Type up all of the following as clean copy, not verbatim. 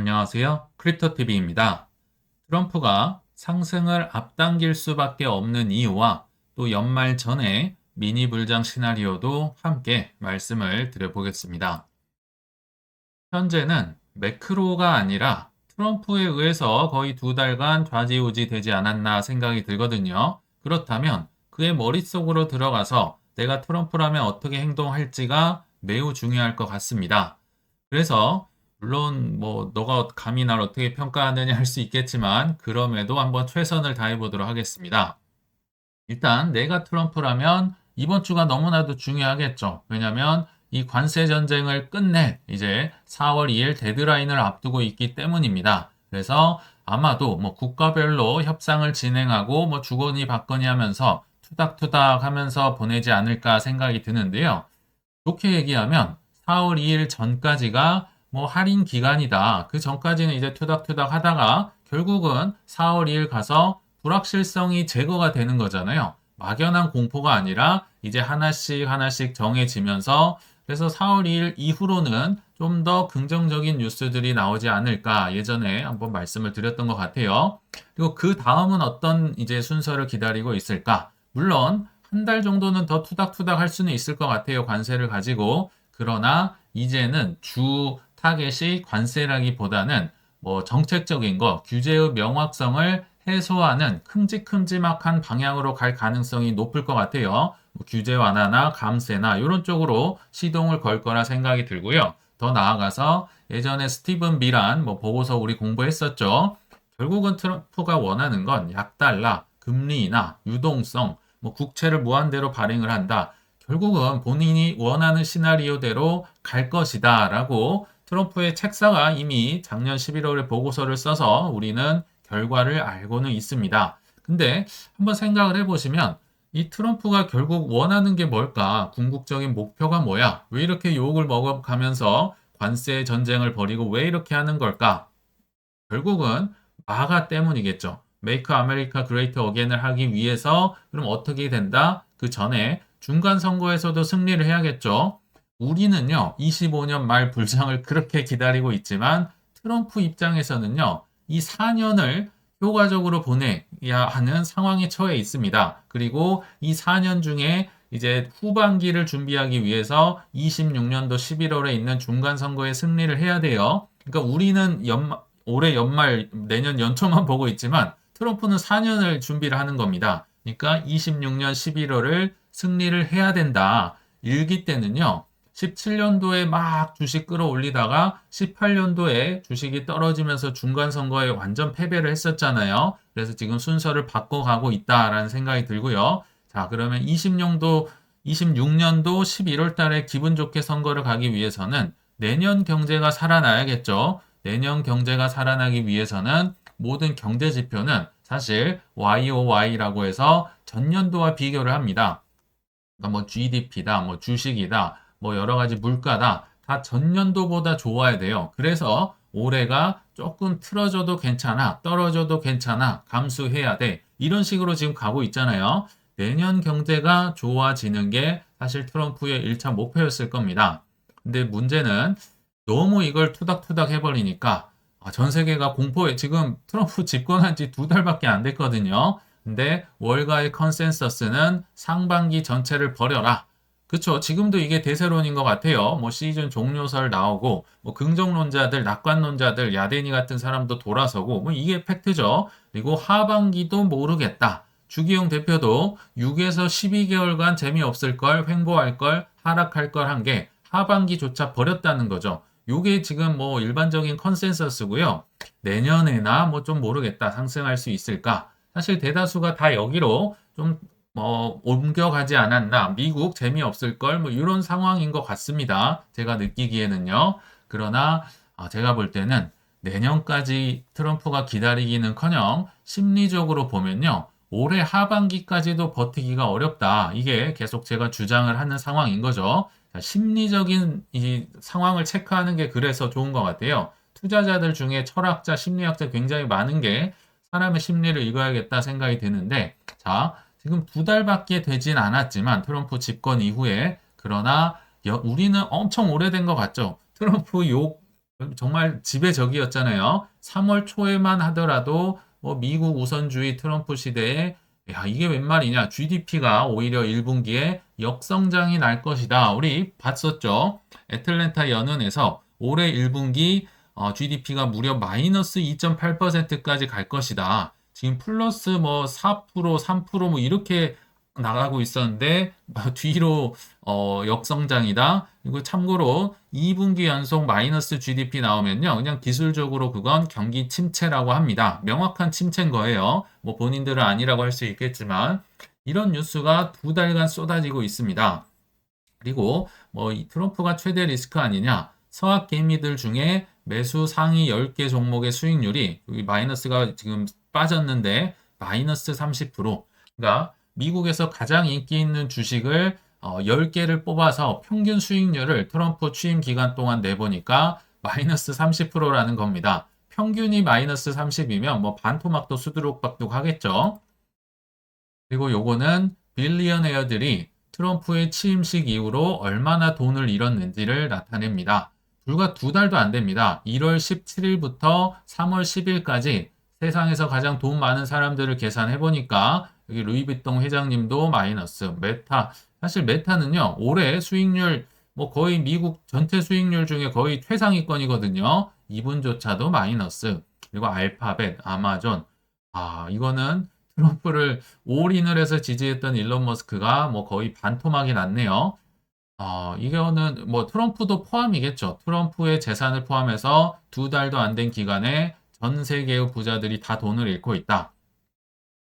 안녕하세요. 크립토TV입니다. 트럼프가 상승을 앞당길 수밖에 없는 이유와 또 연말 전에 미니 불장 시나리오도 함께 말씀을 드려보겠습니다. 현재는 매크로가 아니라 트럼프에 의해서 거의 2달간 좌지우지 되지 않았나 생각이 들거든요. 그렇다면 그의 머릿속으로 들어가서 내가 트럼프라면 어떻게 행동할지가 매우 중요할 것 같습니다. 그래서 물론 뭐 너가 감히 날 어떻게 평가하느냐 할 수 있겠지만 그럼에도 한번 최선을 다해 보도록 하겠습니다. 일단 내가 트럼프라면 이번 주가 너무나도 중요하겠죠. 왜냐하면 이 관세 전쟁을 끝낼 이제 4월 2일 데드라인을 앞두고 있기 때문입니다. 그래서 아마도 뭐 국가별로 협상을 진행하고 뭐 주거니 받거니 하면서 투닥투닥 하면서 보내지 않을까 생각이 드는데요. 좋게 얘기하면 4월 2일 전까지가 뭐 할인 기간이다. 그 전까지는 이제 투닥투닥 하다가 결국은 4월 2일 가서 불확실성이 제거가 되는 거잖아요. 막연한 공포가 아니라 이제 하나씩 하나씩 정해지면서 그래서 4월 2일 이후로는 좀 더 긍정적인 뉴스들이 나오지 않을까 예전에 한번 말씀을 드렸던 것 같아요. 그리고 그 다음은 어떤 이제 순서를 기다리고 있을까? 물론 한 달 정도는 더 투닥투닥 할 수는 있을 것 같아요. 관세를 가지고. 그러나 이제는 주 타겟이 관세라기보다는 뭐 정책적인 거, 규제의 명확성을 해소하는 큼직큼직한 방향으로 갈 가능성이 높을 것 같아요. 뭐 규제 완화나 감세나 이런 쪽으로 시동을 걸 거라 생각이 들고요. 더 나아가서 예전에 스티븐 미란 뭐 보고서 우리 공부했었죠. 결국은 트럼프가 원하는 건 약달러, 금리 인하, 유동성, 뭐 국채를 무한대로 발행을 한다. 결국은 본인이 원하는 시나리오대로 갈 것이다 라고 트럼프의 책사가 이미 작년 11월에 보고서를 써서 우리는 결과를 알고는 있습니다. 근데 한번 생각을 해보시면 이 트럼프가 결국 원하는 게 뭘까? 궁극적인 목표가 뭐야? 왜 이렇게 욕을 먹어가면서 관세 전쟁을 벌이고 왜 이렇게 하는 걸까? 결국은 마가 때문이겠죠. Make America Great Again을 하기 위해서 그럼 어떻게 된다? 그 전에 중간 선거에서도 승리를 해야겠죠. 우리는요, 25년 말 불장을 그렇게 기다리고 있지만 트럼프 입장에서는요, 이 4년을 효과적으로 보내야 하는 상황에 처해 있습니다. 그리고 이 4년 중에 이제 후반기를 준비하기 위해서 26년도 11월에 있는 중간 선거에 승리를 해야 돼요. 그러니까 우리는 올해 연말, 내년 연초만 보고 있지만 트럼프는 4년을 준비를 하는 겁니다. 그러니까 26년 11월을 승리를 해야 된다. 일기 때는요. 17년도에 막 주식 끌어올리다가 18년도에 주식이 떨어지면서 중간 선거에 완전 패배를 했었잖아요. 그래서 지금 순서를 바꿔가고 있다라는 생각이 들고요. 자, 그러면 26년도 11월 달에 기분 좋게 선거를 가기 위해서는 내년 경제가 살아나야겠죠. 내년 경제가 살아나기 위해서는 모든 경제 지표는 사실 YOY라고 해서 전년도와 비교를 합니다. 그러니까 뭐 GDP다, 뭐 주식이다, 뭐 여러 가지 물가다, 다 전년도보다 좋아야 돼요. 그래서 올해가 조금 틀어져도 괜찮아, 떨어져도 괜찮아, 감수해야 돼. 이런 식으로 지금 가고 있잖아요. 내년 경제가 좋아지는 게 사실 트럼프의 1차 목표였을 겁니다. 근데 문제는 너무 이걸 투닥투닥 해버리니까 전 세계가 공포에 지금 트럼프 집권한 지 2달밖에 안 됐거든요. 근데 월가의 컨센서스는 상반기 전체를 버려라. 그쵸? 지금도 이게 대세론인 것 같아요. 뭐 시즌 종료설 나오고 뭐 긍정론자들, 낙관론자들, 야데니 같은 사람도 돌아서고 뭐 이게 팩트죠. 그리고 하반기도 모르겠다. 주기용 대표도 6에서 12개월간 재미없을 걸, 횡보할 걸, 하락할 걸 한 게 하반기조차 버렸다는 거죠. 요게 지금 뭐 일반적인 컨센서스고요. 내년에나 뭐 좀 모르겠다. 상승할 수 있을까? 사실 대다수가 다 여기로 좀 뭐 옮겨가지 않았나. 미국 재미없을 걸 뭐 이런 상황인 것 같습니다. 제가 느끼기에는요. 그러나 제가 볼 때는 내년까지 트럼프가 기다리기는커녕 심리적으로 보면요. 올해 하반기까지도 버티기가 어렵다. 이게 계속 제가 주장을 하는 상황인 거죠. 심리적인 이 상황을 체크하는 게 그래서 좋은 것 같아요. 투자자들 중에 철학자, 심리학자 굉장히 많은 게 사람의 심리를 읽어야겠다 생각이 드는데, 자, 지금 2달밖에 되진 않았지만 트럼프 집권 이후에 그러나 우리는 엄청 오래된 것 같죠. 트럼프 욕 정말 지배적이었잖아요. 3월 초에만 하더라도 뭐 미국 우선주의 트럼프 시대에 야, 이게 웬 말이냐. GDP가 오히려 1분기에 역성장이 날 것이다. 우리 봤었죠. 애틀랜타 연은에서 올해 1분기 GDP가 무려 마이너스 2.8%까지 갈 것이다. 지금 플러스 뭐 4%, 3%뭐 이렇게 나가고 있었는데 뒤로 역성장이다. 그리고 참고로 2분기 연속 마이너스 GDP 나오면요. 그냥 기술적으로 그건 경기 침체라고 합니다. 명확한 침체인 거예요. 뭐 본인들은 아니라고 할 수 있겠지만 이런 뉴스가 2달간 쏟아지고 있습니다. 그리고 뭐 이 트럼프가 최대 리스크 아니냐? 서학 개미들 중에 매수 상위 10개 종목의 수익률이 여기 마이너스가 지금 빠졌는데 마이너스 30%. 그러니까 미국에서 가장 인기 있는 주식을 10개를 뽑아서 평균 수익률을 트럼프 취임 기간 동안 내보니까 마이너스 30%라는 겁니다. 평균이 마이너스 30이면 뭐 반토막도 수두룩박둑 하겠죠. 그리고 요거는 빌리언웨어들이 트럼프의 취임식 이후로 얼마나 돈을 잃었는지를 나타냅니다. 불과 2달도 안 됩니다. 1월 17일부터 3월 10일까지 세상에서 가장 돈 많은 사람들을 계산해 보니까 여기 루이비통 회장님도 마이너스, 메타, 사실 메타는요, 올해 수익률 뭐 거의 미국 전체 수익률 중에 거의 최상위권이거든요. 이분조차도 마이너스. 그리고 알파벳, 아마존. 이거는 트럼프를 올인을 해서 지지했던 일론 머스크가 뭐 거의 반토막이 났네요. 이거는 뭐 트럼프도 포함이겠죠. 트럼프의 재산을 포함해서 2달도 안 된 기간에 전 세계의 부자들이 다 돈을 잃고 있다.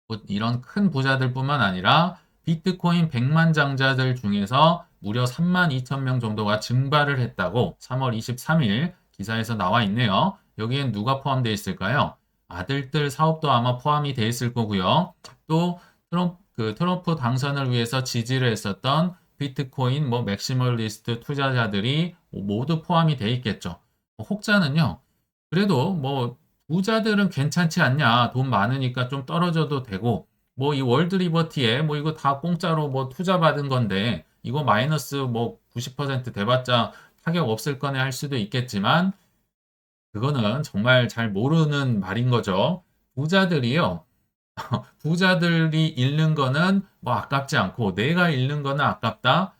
뭐 이런 큰 부자들뿐만 아니라 비트코인 100만 장자들 중에서 무려 3만 2천 명 정도가 증발을 했다고 3월 23일 기사에서 나와 있네요. 여기엔 누가 포함되어 있을까요? 아들들 사업도 아마 포함이 되어 있을 거고요. 또 트럼프 당선을 위해서 지지를 했었던 비트코인 뭐 맥시멀리스트 투자자들이 모두 포함이 되어 있겠죠. 혹자는요. 그래도 뭐 부자들은 괜찮지 않냐. 돈 많으니까 좀 떨어져도 되고, 뭐 이 월드 리버티에 뭐 이거 다 공짜로 뭐 투자 받은 건데, 이거 마이너스 뭐 90% 돼봤자 타격 없을 거네 할 수도 있겠지만, 그거는 정말 잘 모르는 말인 거죠. 부자들이요. 부자들이 잃는 거는 뭐 아깝지 않고, 내가 잃는 거는 아깝다.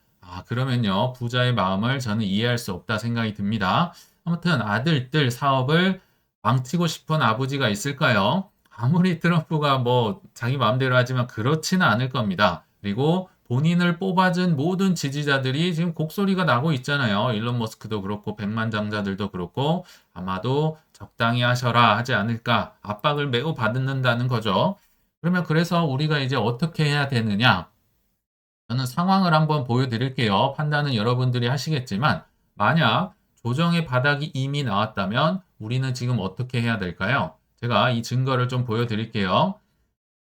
그러면요. 부자의 마음을 저는 이해할 수 없다 생각이 듭니다. 아무튼 아들들 사업을 망치고 싶은 아버지가 있을까요? 아무리 트럼프가 뭐 자기 마음대로 하지만 그렇지는 않을 겁니다. 그리고 본인을 뽑아준 모든 지지자들이 지금 곡소리가 나고 있잖아요. 일론 머스크도 그렇고 백만장자들도 그렇고 아마도 적당히 하셔라 하지 않을까 압박을 매우 받는다는 거죠. 그러면 그래서 우리가 이제 어떻게 해야 되느냐? 저는 상황을 한번 보여드릴게요. 판단은 여러분들이 하시겠지만 만약 조정의 바닥이 이미 나왔다면 우리는 지금 어떻게 해야 될까요? 제가 이 증거를 좀 보여드릴게요.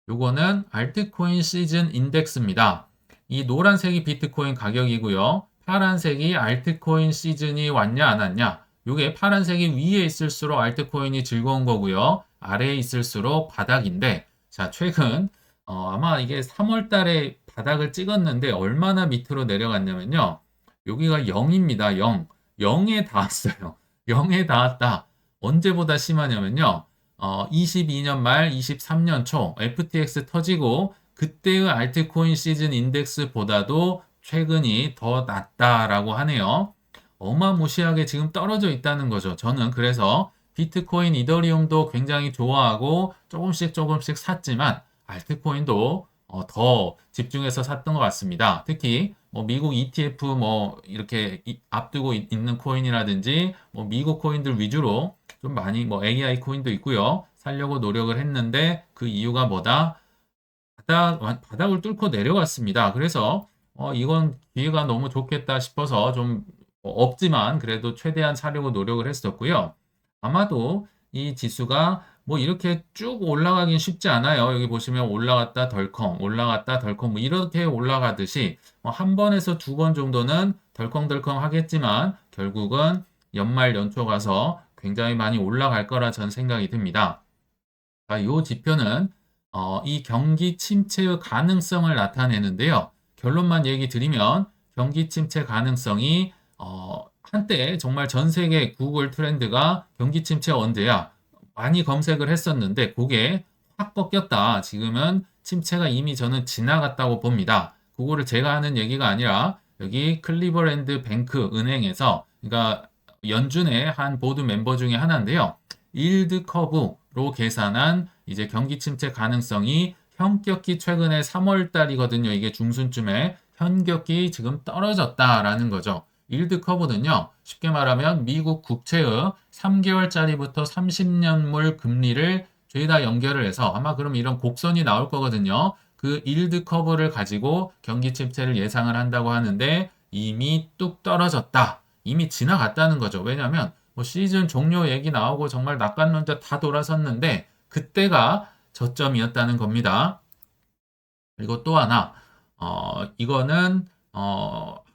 요거는 알트코인 시즌 인덱스입니다. 이 노란색이 비트코인 가격이고요. 파란색이 알트코인 시즌이 왔냐 안 왔냐. 요게 파란색이 위에 있을수록 알트코인이 즐거운 거고요. 아래에 있을수록 바닥인데 자 최근 아마 이게 3월 달에 바닥을 찍었는데 얼마나 밑으로 내려갔냐면요. 여기가 0입니다. 0. 0에 닿았어요. 0에 닿았다. 언제보다 심하냐면요. 22년 말 23년 초 FTX 터지고 그때의 알트코인 시즌 인덱스보다도 최근이 더 낮다라고 하네요. 어마무시하게 지금 떨어져 있다는 거죠. 저는 그래서 비트코인, 이더리움도 굉장히 좋아하고 조금씩 샀지만 알트코인도 더 집중해서 샀던 것 같습니다. 특히 뭐 미국 ETF 뭐 이렇게 앞두고 있는 코인이라든지 뭐 미국 코인들 위주로 좀 많이 뭐 AI 코인도 있고요. 살려고 노력을 했는데 그 이유가 뭐다? 바닥을 뚫고 내려갔습니다. 그래서 이건 기회가 너무 좋겠다 싶어서 좀 없지만 그래도 최대한 사려고 노력을 했었고요. 아마도 이 지수가 뭐 이렇게 쭉 올라가긴 쉽지 않아요. 여기 보시면 올라갔다 덜컹, 올라갔다 덜컹, 뭐 이렇게 올라가듯이 한 번에서 2번 정도는 덜컹덜컹 하겠지만 결국은 연말 연초 가서 굉장히 많이 올라갈 거라 전 생각이 듭니다. 이 지표는 이 경기 침체의 가능성을 나타내는데요. 결론만 얘기 드리면 경기 침체 가능성이 한때 정말 전 세계 구글 트렌드가 경기 침체 언제야? 많이 검색을 했었는데 그게 확 꺾였다. 지금은 침체가 이미 저는 지나갔다고 봅니다. 그거를 제가 하는 얘기가 아니라 여기 클리버랜드 뱅크 은행에서 그러니까 연준의 한 보드 멤버 중에 하나인데요. 일드 커브로 계산한 이제 경기 침체 가능성이 현격히 최근에 3월 달이거든요. 이게 중순쯤에 현격히 지금 떨어졌다라는 거죠. 일드 커브는요, 쉽게 말하면 미국 국채의 3개월짜리부터 30년물 금리를 죄다 연결을 해서 아마 그럼 이런 곡선이 나올 거거든요. 그 일드 커브를 가지고 경기 침체를 예상을 한다고 하는데 이미 뚝 떨어졌다. 이미 지나갔다는 거죠. 왜냐하면 뭐 시즌 종료 얘기 나오고 정말 낙관론자 다 돌아섰는데 그때가 저점이었다는 겁니다. 그리고 또 하나, 이거는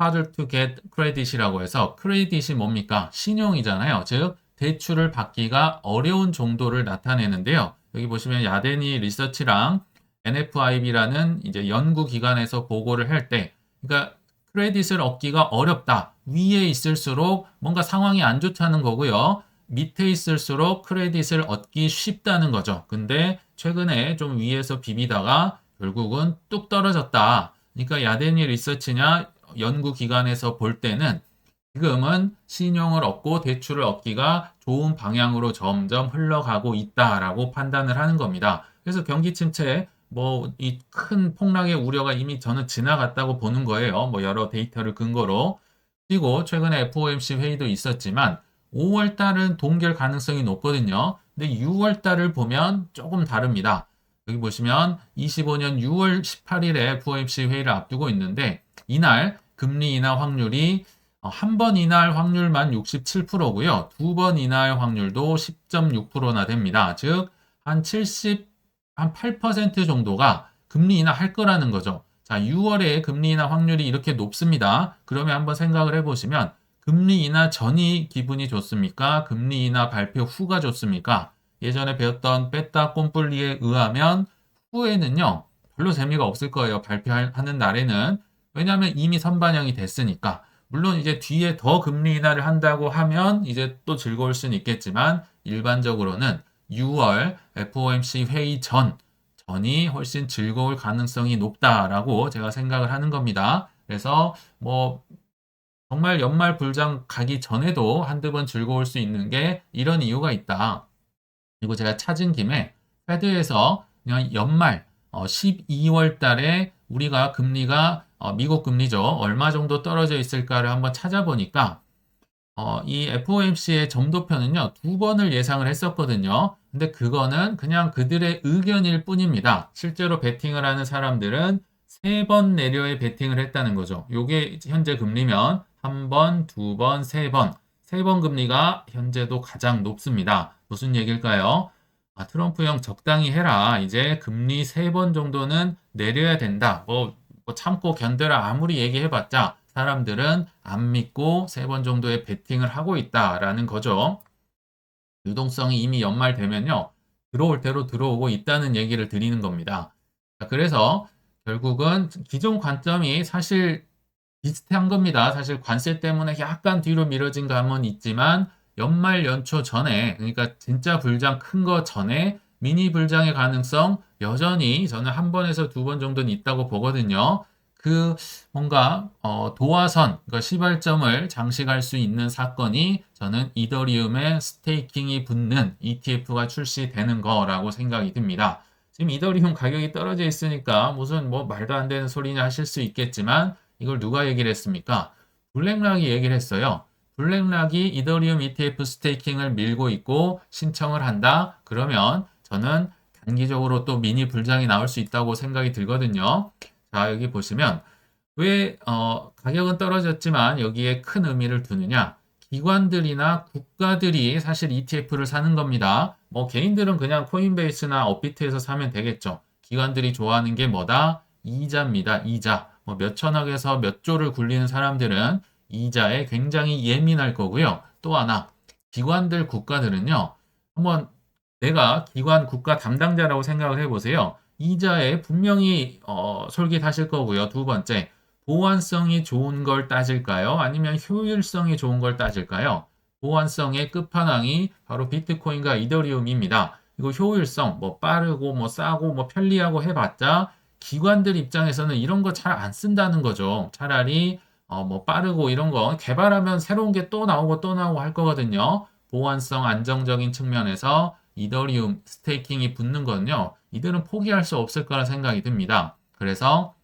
harder to get credit이라고 해서 크레딧이 뭡니까? 신용이잖아요. 즉 대출을 받기가 어려운 정도를 나타내는데요. 여기 보시면 야데니 리서치랑 NFIB라는 이제 연구기관에서 보고를 할 때, 그러니까 크레딧을 얻기가 어렵다. 위에 있을수록 뭔가 상황이 안 좋다는 거고요. 밑에 있을수록 크레딧을 얻기 쉽다는 거죠. 근데 최근에 좀 위에서 비비다가 결국은 뚝 떨어졌다. 그러니까 야데니 리서치냐 연구기관에서 볼 때는 지금은 신용을 얻고 대출을 얻기가 좋은 방향으로 점점 흘러가고 있다라고 판단을 하는 겁니다. 그래서 경기 침체 뭐 이 큰 폭락의 우려가 이미 저는 지나갔다고 보는 거예요. 뭐 여러 데이터를 근거로. 그리고 최근에 FOMC 회의도 있었지만 5월 달은 동결 가능성이 높거든요. 근데 6월 달을 보면 조금 다릅니다. 여기 보시면 25년 6월 18일에 FOMC 회의를 앞두고 있는데 이날 금리 인하 확률이 한 번 인하할 확률만 67%고요. 두 번 인하할 확률도 10.6%나 됩니다. 즉, 한 70, 한 8% 정도가 금리 인하할 거라는 거죠. 자, 6월에 금리 인하 확률이 이렇게 높습니다. 그러면 한번 생각을 해보시면 금리 인하 전이 기분이 좋습니까? 금리 인하 발표 후가 좋습니까? 예전에 배웠던 빼따 꼼뿔리에 의하면 후에는요, 별로 재미가 없을 거예요. 발표하는 날에는. 왜냐하면 이미 선반영이 됐으니까. 물론 이제 뒤에 더 금리 인하를 한다고 하면 이제 또 즐거울 수는 있겠지만 일반적으로는 6월 FOMC 회의 전이 훨씬 즐거울 가능성이 높다라고 제가 생각을 하는 겁니다. 그래서 뭐 정말 연말 불장 가기 전에도 한두 번 즐거울 수 있는 게 이런 이유가 있다. 그리고 제가 찾은 김에 페드에서 그냥 연말 12월 달에 우리가 금리가 미국 금리죠. 얼마 정도 떨어져 있을까를 한번 찾아보니까 이 FOMC의 점도표는요, 두 번을 예상을 했었거든요. 근데 그거는 그냥 그들의 의견일 뿐입니다. 실제로 베팅을 하는 사람들은 세 번 내려에 베팅을 했다는 거죠. 요게 현재 금리면 한 번, 두 번, 세 번. 세 번 금리가 현재도 가장 높습니다. 무슨 얘기일까요? 아, 트럼프 형 적당히 해라. 이제 금리 세 번 정도는 내려야 된다. 뭐 참고 견뎌라 아무리 얘기해봤자 사람들은 안 믿고 세 번 정도의 베팅을 하고 있다라는 거죠. 유동성이 이미 연말 되면요. 들어올 대로 들어오고 있다는 얘기를 드리는 겁니다. 그래서 결국은 기존 관점이 사실 비슷한 겁니다. 사실 관세 때문에 약간 뒤로 미뤄진 감은 있지만 연말 연초 전에 그러니까 진짜 불장 큰 거 전에 미니 불장의 가능성 여전히 저는 한 번에서 두 번 정도는 있다고 보거든요. 그 뭔가 도화선, 그러니까 시발점을 장식할 수 있는 사건이 저는 이더리움에 스테이킹이 붙는 ETF가 출시되는 거라고 생각이 듭니다. 지금 이더리움 가격이 떨어져 있으니까 무슨 뭐 말도 안 되는 소리냐 하실 수 있겠지만 이걸 누가 얘기를 했습니까? 블랙락이 얘기를 했어요. 블랙락이 이더리움 ETF 스테이킹을 밀고 있고 신청을 한다. 그러면 저는 단기적으로 또 미니 불장이 나올 수 있다고 생각이 들거든요. 자, 여기 보시면 왜 가격은 떨어졌지만 여기에 큰 의미를 두느냐? 기관들이나 국가들이 사실 ETF를 사는 겁니다. 뭐 개인들은 그냥 코인베이스나 업비트에서 사면 되겠죠. 기관들이 좋아하는 게 뭐다? 이자입니다. 이자. 뭐 몇천억에서 몇 조를 굴리는 사람들은 이자에 굉장히 예민할 거고요. 또 하나, 기관들, 국가들은요. 한번 내가 기관, 국가 담당자라고 생각을 해보세요. 이자에 분명히 솔깃하실 거고요. 두 번째, 보안성이 좋은 걸 따질까요? 아니면 효율성이 좋은 걸 따질까요? 보안성의 끝판왕이 바로 비트코인과 이더리움입니다. 이거 효율성, 뭐 빠르고 뭐 싸고 뭐 편리하고 해봤자 기관들 입장에서는 이런 거 잘 안 쓴다는 거죠. 차라리 뭐 빠르고 이런 거 개발하면 새로운 게 또 나오고 또 나오고 할 거거든요. 보안성 안정적인 측면에서 이더리움 스테이킹이 붙는 건요. 이들은 포기할 수 없을 거라 생각이 듭니다. 그래서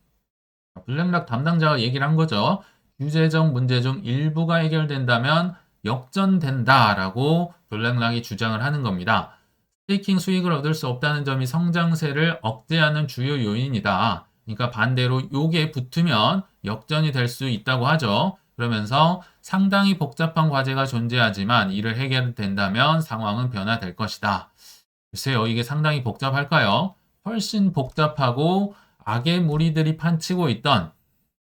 블랙락 담당자가 얘기를 한 거죠. 규제적 문제 중 일부가 해결된다면 역전된다라고 블랙락이 주장을 하는 겁니다. 스테이킹 수익을 얻을 수 없다는 점이 성장세를 억제하는 주요 요인이다. 그러니까 반대로 요게 붙으면 역전이 될 수 있다고 하죠. 그러면서 상당히 복잡한 과제가 존재하지만 이를 해결된다면 상황은 변화될 것이다. 글쎄요, 이게 상당히 복잡할까요? 훨씬 복잡하고 악의 무리들이 판치고 있던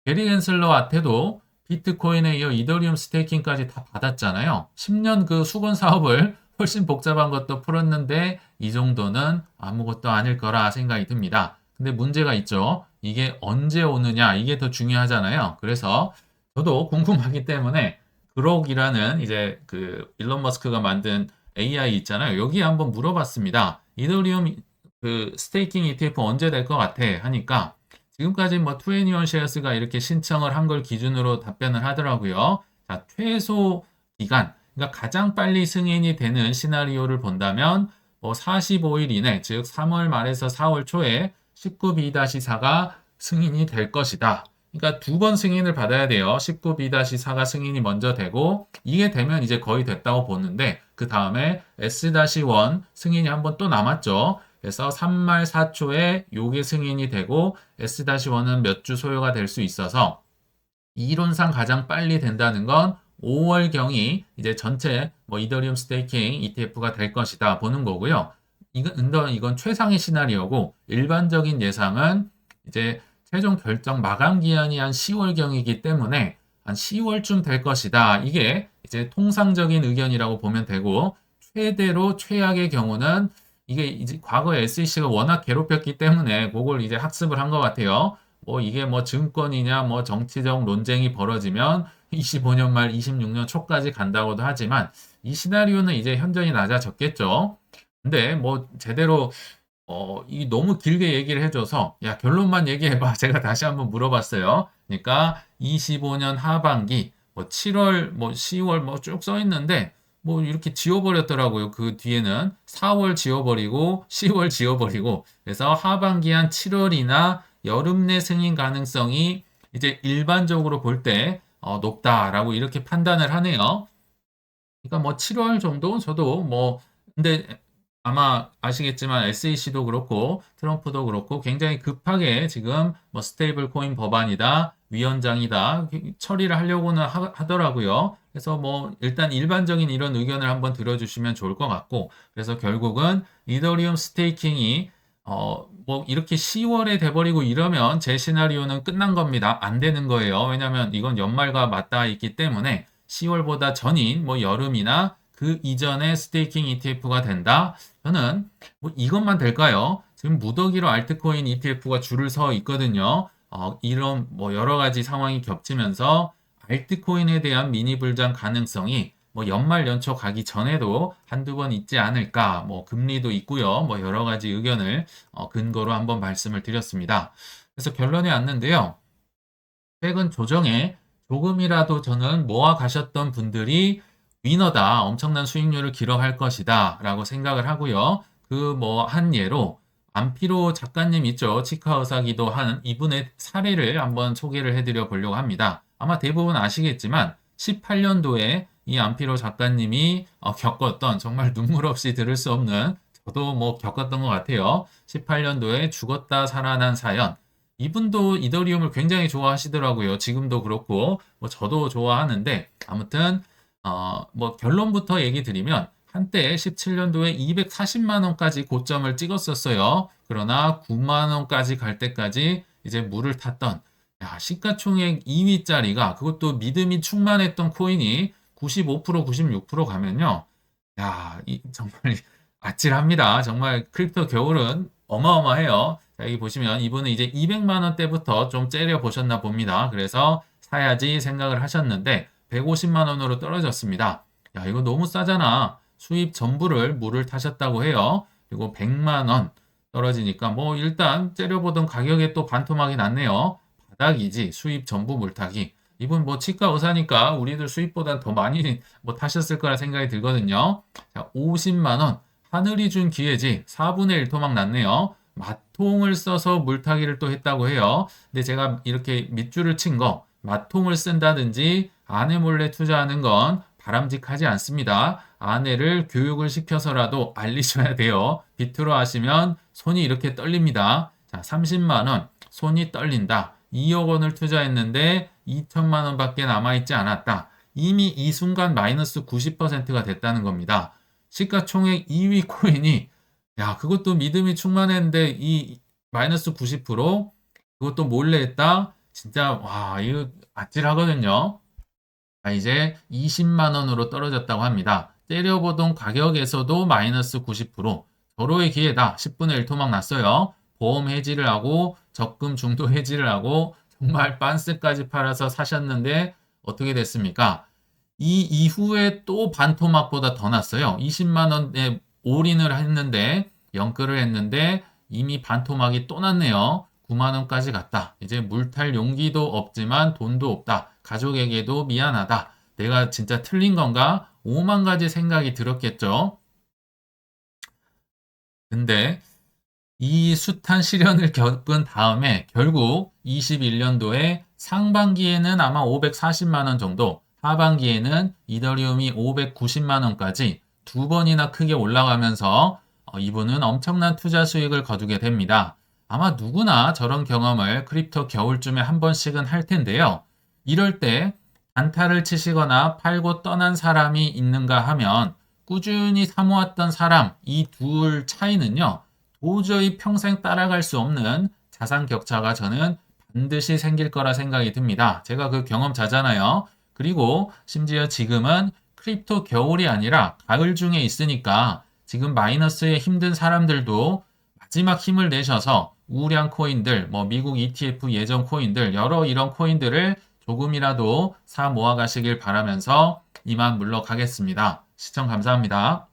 게리 겐슬러한테도 비트코인에 이어 이더리움 스테이킹까지 다 받았잖아요. 10년 그 수건 사업을 훨씬 복잡한 것도 풀었는데 이 정도는 아무것도 아닐 거라 생각이 듭니다. 근데 문제가 있죠. 이게 언제 오느냐 이게 더 중요하잖아요. 그래서 저도 궁금하기 때문에 그록이라는 이제 그 일론 머스크가 만든 AI 있잖아요. 여기에 한번 물어봤습니다. 이더리움 그 스테이킹 ETF 언제 될 것 같아? 하니까 지금까지 뭐 투애니원 쉐어스가 이렇게 신청을 한 걸 기준으로 답변을 하더라고요. 자, 최소 기간, 그러니까 가장 빨리 승인이 되는 시나리오를 본다면 뭐 45일 이내, 즉 3월 말에서 4월 초에 19B-4가 승인이 될 것이다. 그러니까 두 번 승인을 받아야 돼요. 19B-4가 승인이 먼저 되고 이게 되면 이제 거의 됐다고 보는데 그 다음에 S-1 승인이 한 번 또 남았죠. 그래서 3말 4초에 요게 승인이 되고 S-1은 몇 주 소요가 될 수 있어서 이론상 가장 빨리 된다는 건 5월경이 이제 전체 뭐 이더리움 스테이킹 ETF가 될 것이다 보는 거고요. 이건 최상의 시나리오고 일반적인 예상은 이제 최종 결정 마감 기한이 한 10월경이기 때문에 한 10월쯤 될 것이다. 이게 이제 통상적인 의견이라고 보면 되고 최대로 최악의 경우는 이게 이제 과거에 SEC가 워낙 괴롭혔기 때문에 그걸 이제 학습을 한 것 같아요. 뭐 이게 뭐 증권이냐 뭐 정치적 논쟁이 벌어지면 25년 말 26년 초까지 간다고도 하지만 이 시나리오는 이제 현저히 낮아졌겠죠. 근데 뭐 제대로 이 너무 길게 얘기를 해줘서 야 결론만 얘기해봐. 제가 다시 한번 물어봤어요. 그러니까 25년 하반기 뭐 7월 뭐 10월 뭐 쭉 써 있는데 뭐 이렇게 지워버렸더라고요. 그 뒤에는 4월 지워버리고 10월 지워버리고 그래서 하반기 한 7월이나 여름 내 승인 가능성이 이제 일반적으로 볼 때 높다라고 이렇게 판단을 하네요. 그러니까 뭐 7월 정도 저도 뭐 근데 아마 아시겠지만 SEC도 그렇고 트럼프도 그렇고 굉장히 급하게 지금 뭐 스테이블 코인 법안이다 위헌장이다 처리를 하려고는 하더라고요. 그래서 뭐 일단 일반적인 이런 의견을 한번 들어주시면 좋을 것 같고 그래서 결국은 이더리움 스테이킹이 뭐 이렇게 10월에 돼버리고 이러면 제 시나리오는 끝난 겁니다. 안 되는 거예요. 왜냐면 이건 연말과 맞닿아 있기 때문에 10월보다 전인 뭐 여름이나 그 이전에 스테이킹 ETF가 된다. 저는 뭐 이것만 될까요? 지금 무더기로 알트코인 ETF가 줄을 서 있거든요. 이런 뭐 여러 가지 상황이 겹치면서 알트코인에 대한 미니 불장 가능성이 뭐 연말 연초 가기 전에도 한두 번 있지 않을까. 뭐 금리도 있고요. 뭐 여러 가지 의견을 근거로 한번 말씀을 드렸습니다. 그래서 결론에 왔는데요. 최근 조정에 조금이라도 저는 모아 가셨던 분들이 위너다, 엄청난 수익률을 기록할 것이다 라고 생각을 하고요. 그 뭐 한 예로 안피로 작가님 있죠. 치과 의사기도 한 이분의 사례를 한번 소개를 해드려 보려고 합니다. 아마 대부분 아시겠지만 18년도에 이 안피로 작가님이 겪었던 정말 눈물 없이 들을 수 없는 저도 뭐 겪었던 것 같아요. 18년도에 죽었다 살아난 사연. 이분도 이더리움을 굉장히 좋아하시더라고요. 지금도 그렇고, 뭐 저도 좋아하는데, 아무튼, 뭐 결론부터 얘기 드리면, 한때 17년도에 240만 원까지 고점을 찍었었어요. 그러나 9만 원까지 갈 때까지 이제 물을 탔던, 야, 시가총액 2위짜리가 그것도 믿음이 충만했던 코인이 95%, 96% 가면요. 야, 정말 아찔합니다. 정말 크립토 겨울은 어마어마해요. 자, 여기 보시면 이분은 이제 200만 원대부터 좀 째려 보셨나 봅니다. 그래서 사야지 생각을 하셨는데 150만 원으로 떨어졌습니다. 야, 이거 너무 싸잖아. 수입 전부를 물을 타셨다고 해요. 그리고 100만 원 떨어지니까 뭐 일단 째려보던 가격에 또 반토막이 났네요. 바닥이지 수입 전부 물타기. 이분 뭐 치과 의사니까 우리들 수입보다 더 많이 뭐 타셨을 거라 생각이 들거든요. 자, 50만 원. 하늘이 준 기회지 4분의 1 토막 났네요. 마통을 써서 물타기를 또 했다고 해요. 근데 제가 이렇게 밑줄을 친 거, 마통을 쓴다든지 아내 몰래 투자하는 건 바람직하지 않습니다. 아내를 교육을 시켜서라도 알리셔야 돼요. 비트로 하시면 손이 이렇게 떨립니다. 자, 30만 원, 손이 떨린다. 2억 원을 투자했는데 2천만 원밖에 남아있지 않았다. 이미 이 순간 마이너스 90%가 됐다는 겁니다. 시가총액 2위 코인이 야, 그것도 믿음이 충만했는데 이 마이너스 90% 그것도 몰래 했다. 진짜 와, 이거 아찔하거든요. 자, 이제 20만 원으로 떨어졌다고 합니다. 때려보던 가격에서도 마이너스 90%. 절호의 기회다. 10분의 1 토막 났어요. 보험 해지를 하고 적금 중도 해지를 하고 정말 빤스까지 팔아서 사셨는데 어떻게 됐습니까? 이 이후에 또 반토막보다 더 났어요. 20만 원에 올인을 했는데 영끌을 했는데 이미 반토막이 또 났네요. 9만 원까지 갔다. 이제 물탈 용기도 없지만 돈도 없다. 가족에게도 미안하다. 내가 진짜 틀린 건가? 5만 가지 생각이 들었겠죠. 근데 이 숱한 시련을 겪은 다음에 결국 21년도에 상반기에는 아마 540만 원 정도, 하반기에는 이더리움이 590만 원까지 두 번이나 크게 올라가면서 이분은 엄청난 투자 수익을 거두게 됩니다. 아마 누구나 저런 경험을 크립토 겨울쯤에 한 번씩은 할 텐데요. 이럴 때 단타를 치시거나 팔고 떠난 사람이 있는가 하면 꾸준히 사모았던 사람, 이 둘 차이는요. 도저히 평생 따라갈 수 없는 자산 격차가 저는 반드시 생길 거라 생각이 듭니다. 제가 그 경험자잖아요. 그리고 심지어 지금은 크립토 겨울이 아니라 가을 중에 있으니까 지금 마이너스에 힘든 사람들도 마지막 힘을 내셔서 우량 코인들, 뭐 미국 ETF 예전 코인들, 여러 이런 코인들을 조금이라도 사 모아 가시길 바라면서 이만 물러가겠습니다. 시청 감사합니다.